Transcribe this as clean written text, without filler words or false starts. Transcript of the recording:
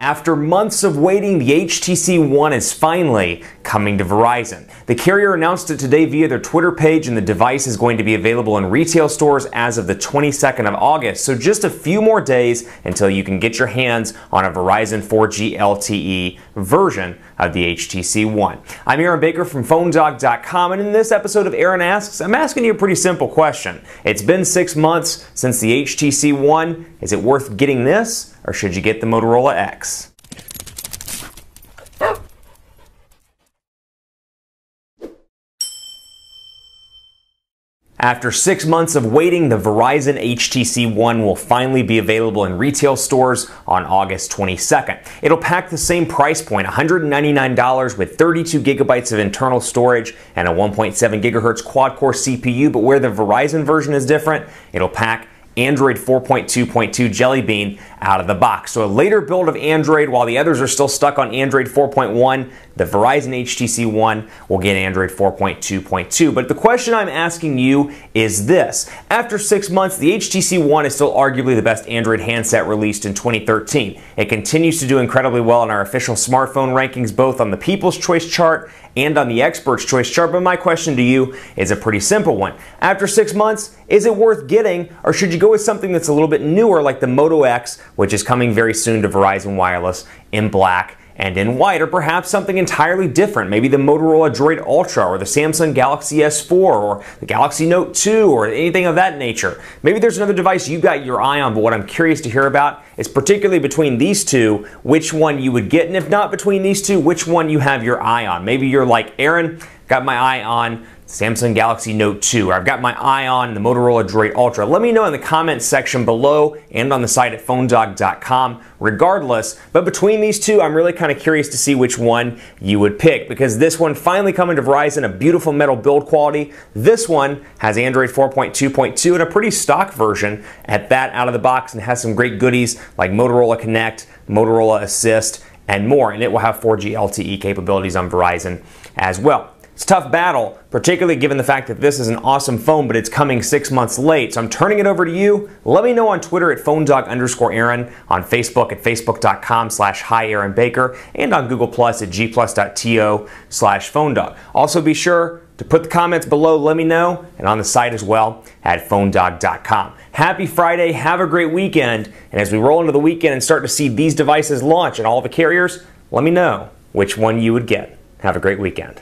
After months of waiting, the HTC One is finally coming to Verizon. The carrier announced it today via their Twitter page, and the device is going to be available in retail stores as of the 22nd of August. So just a few more days until you can get your hands on a Verizon 4G LTE version of the HTC One. I'm Aaron Baker from PhoneDog.com, and in this episode of Aaron Asks, I'm asking you a pretty simple question. It's been 6 months since the HTC One. Is it worth getting this, or should you get the Moto X? After 6 months of waiting, the Verizon HTC One will finally be available in retail stores on August 22nd. It'll pack the same price point, $199 with 32 gigabytes of internal storage and a 1.7 gigahertz quad-core CPU, but where the Verizon version is different, it'll pack Android 4.2.2 Jelly Bean out of the box. So a later build of Android, while the others are still stuck on Android 4.1, the Verizon HTC One will get Android 4.2.2. But the question I'm asking you is this. After 6 months, the HTC One is still arguably the best Android handset released in 2013. It continues to do incredibly well in our official smartphone rankings, both on the People's Choice chart and on the Expert's Choice chart. But my question to you is a pretty simple one. After 6 months, is it worth getting, or should you go with something that's a little bit newer like the Moto X, which is coming very soon to Verizon Wireless in black and in white, or perhaps something entirely different, maybe the Motorola Droid Ultra or the Samsung Galaxy S4 or the Galaxy Note 2 or anything of that nature. Maybe there's another device you got your eye on, but what I'm curious to hear about is particularly between these two, which one you would get, and if not between these two, which one you have your eye on. Maybe you're like, Aaron, got my eye on Samsung Galaxy Note 2, or I've got my eye on the Motorola Droid Ultra. Let me know in the comments section below and on the site at PhoneDog.com regardless. But between these two, I'm really kind of curious to see which one you would pick, because this one finally coming to Verizon, a beautiful metal build quality. This one has Android 4.2.2 and a pretty stock version at that out of the box, and has some great goodies like Motorola Connect, Motorola Assist, and more. And it will have 4G LTE capabilities on Verizon as well. It's a tough battle, particularly given the fact that this is an awesome phone, but it's coming 6 months late. So I'm turning it over to you. Let me know on Twitter at PhoneDog_Aaron, on Facebook at Facebook.com/HiAaronBaker, and on Google Plus at Gplus.to/PhoneDog. Also be sure to put the comments below, let me know, and on the site as well at PhoneDog.com. Happy Friday, have a great weekend, and as we roll into the weekend and start to see these devices launch at all the carriers, let me know which one you would get. Have a great weekend.